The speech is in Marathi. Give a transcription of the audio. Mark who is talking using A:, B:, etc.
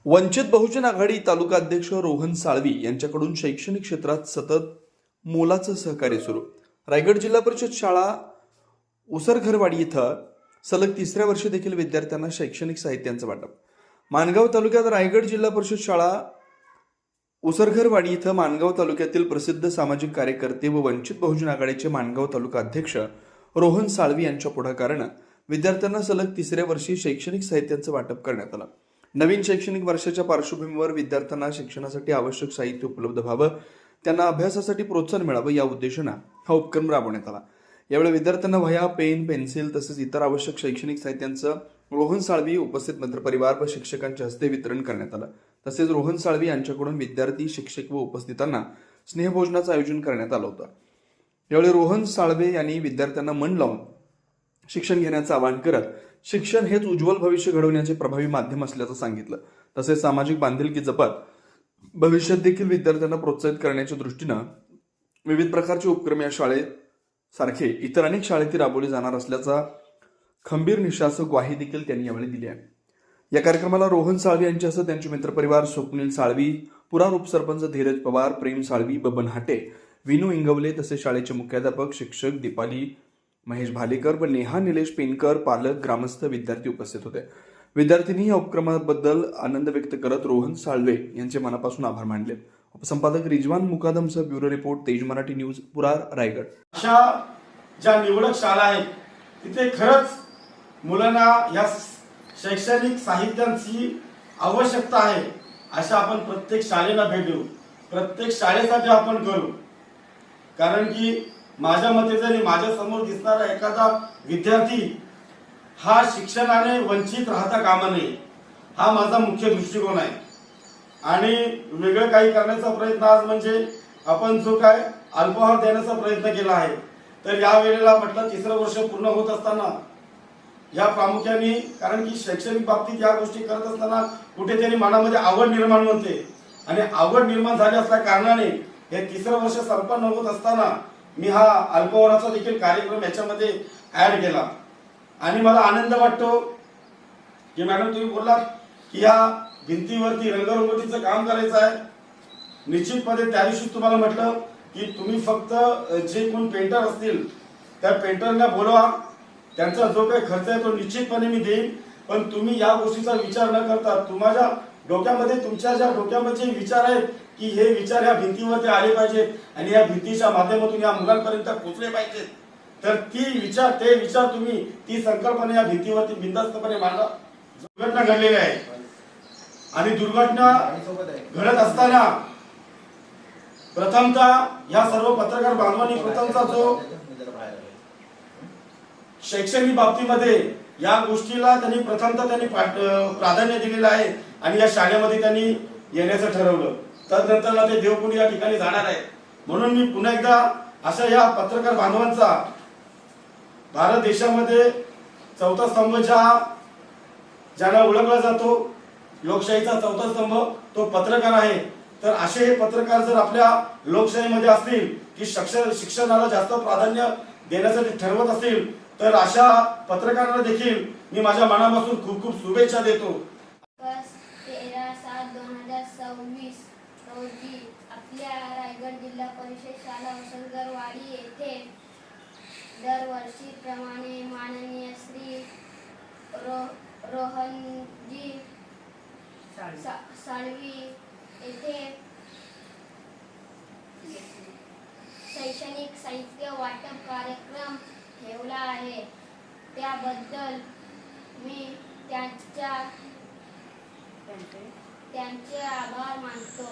A: वंचित बहुजन आघाडी तालुका अध्यक्ष रोहन साळवी यांच्याकडून शैक्षणिक क्षेत्रात सतत मोलाचं सहकार्य सुरू. रायगड जिल्हा परिषद शाळा उसरघरवाडी इथं सलग तिसऱ्या वर्षी देखील विद्यार्थ्यांना शैक्षणिक साहित्यांचं वाटप. माणगाव तालुक्यात रायगड जिल्हा परिषद शाळा उसरघरवाडी इथं माणगाव तालुक्यातील प्रसिद्ध सामाजिक कार्यकर्ते व वंचित बहुजन आघाडीचे माणगाव तालुका अध्यक्ष रोहन साळवी यांच्या पुढाकारानं विद्यार्थ्यांना सलग तिसऱ्या वर्षी शैक्षणिक साहित्यांचं वाटप करण्यात आलं. नवीन शैक्षणिक वर्षाच्या पार्श्वभूमीवर विद्यार्थ्यांना शिक्षणासाठी आवश्यक साहित्य उपलब्ध व्हावं, त्यांना अभ्यासासाठी प्रोत्साहन मिळावं या उद्देशानं हा उपक्रम राबवण्यात आला. यावेळी विद्यार्थ्यांना वह्या, पेन, पेन्सिल तसेच इतर आवश्यक शैक्षणिक साहित्यांचं रोहन साळवी उपस्थित मित्रपरिवार व शिक्षकांच्या हस्ते वितरण करण्यात आलं. तसेच रोहन साळवी यांच्याकडून विद्यार्थी, शिक्षक व उपस्थितांना स्नेहभोजनाचं आयोजन करण्यात आलं होतं. यावेळी रोहन साळवे यांनी विद्यार्थ्यांना मन लावून शिक्षण घेण्याचं आवाहन करत शिक्षण हेच उज्ज्वल भविष्य घडवण्याचे प्रभावी माध्यम असल्याचं सांगितलं. तसेच सामाजिक बांधिलकी जपत भविष्यात देखील विद्यार्थ्यांना प्रोत्साहित करण्याच्या दृष्टीनं विविध प्रकारचे उपक्रम या शाळेत सारखे इतर अनेक शाळेतील राबवले जाणार असल्याचा खंबीर निश्वास ग्वाही देखील त्यांनी यावेळी दिली आहे. या कार्यक्रमाला रोहन साळवी यांच्यासह त्यांचे मित्रपरिवार स्वप्नील साळवी, पुरार उपसरपंच धीरज पवार, प्रेम साळवी, बबन हाटे, विनू इंगवले तसेच शाळेचे मुख्याध्यापक, शिक्षक दीपाली महेश भालेकर व नेहा निलेश पेनकर, पालक, ग्रामस्थ, विद्यार्थी उपस्थित होते. विद्यार्थ्यांनी या उपक्रमाबद्दल आनंद व्यक्त करत रोहन साळवे यांचे मनापासून आभार मानले. उपसंपादक रिजवान मुकादमसह ब्युरो रिपोर्ट, तेज मराठी न्यूज, पुरार, रायगड.
B: अशा ज्या निवडक शाळा आहेत तिथे खरंच मुलांना या शैक्षणिक साहित्यांची आवश्यकता आहे. अशा आपण प्रत्येक शाळेला भेट देऊ, प्रत्येक शाळेसाठी आपण करू. कारण की माझ्या मते जरी माझ्या समोर दिसणारा एखादा विद्यार्थी हा शिक्षणाने वंचित राहता कामा नये, हा माझा मुख्य दृष्टिकोन आहे. आणि वेगळं काही करण्याचा प्रयत्न आज म्हणजे आपण जो काय अल्पाहार देण्याचा प्रयत्न केला आहे, तर या वेळेला म्हटलं तिसरं वर्ष पूर्ण होत असताना या प्रामुख्याने, कारण की शैक्षणिक बाबतीत या गोष्टी करत असताना कुठेतरी मनामध्ये आवड निर्माण होते आणि आवड निर्माण झाली असल्या कारणाने हे तिसरं वर्ष संपन्न होत असताना मी हा अल्पहाराचा देखील कार्यक्रम याच्यामध्ये ऍड केला. आणि मला आनंद वाटतो की मॅडम तुम्ही बोललात की या भिंतीवरती रंगरंगोटीचं काम करायचं आहे. निश्चितपणे त्या दिवशी तुम्हाला म्हटलं की तुम्ही फक्त जे कोण पेंटर असतील त्या पेंटरना बोलवा, त्यांचा जो काही खर्च आहे तो निश्चितपणे मी देईन. पण तुम्ही या गोष्टीचा विचार न करता तुमच्या ज्या डोक्यामध्ये विचार आहेत की हे विचार या भिंतीवरती आले पाहिजेत आणि या भिंतीच्या माध्यमातून या मुलांपर्यंत पोहोचले पाहिजेत, तर ते विचार तुम्ही ती संकल्पना या भिंतीवरती बिनधास्तपणे मांडा. दुर्घटना घडलेली आहे आणि दुर्घटना घडत असताना प्रथमतः या सर्व पत्रकार बांधवांनी प्रथमचा जो शैक्षणिक बाबतीमध्ये या गोष्टीला त्यांनी प्राधान्य दिलेलं आहे आणि या शाळेमध्ये त्यांनी येण्याचं ठरवलं. तदनंतरला ते देवकुंड या ठिकाणी जाणार आहे. म्हणून मी पुन्हा एकदा अशा या पत्रकार बांधवांचा, भारत देशामध्ये चौथा स्तंभ ज्याला ओळखला जातो, लोकशाहीचा चौथा स्तंभ तो पत्रकार आहे. तर असे हे पत्रकार जर आपल्या लोकशाहीमध्ये असतील की शिक्षणाला जास्त प्राधान्य देण्यासाठी ठरवत असतील, तर अशा पत्रकारांना देखील मी माझ्या मनापासून खूप खूप शुभेच्छा देतो.
C: 13/7/2026 रोजी आपल्या रायगड जिल्हा परिषद शाळा उसरघरवाडी येथे दरवर्षीप्रमाणे माननीय श्री रोहनजी साळवी येथे शैक्षणिक साहित्य वाटप कार्यक्रम ठेवला आहे. त्याबद्दल मी त्यांचे आभार मानतो.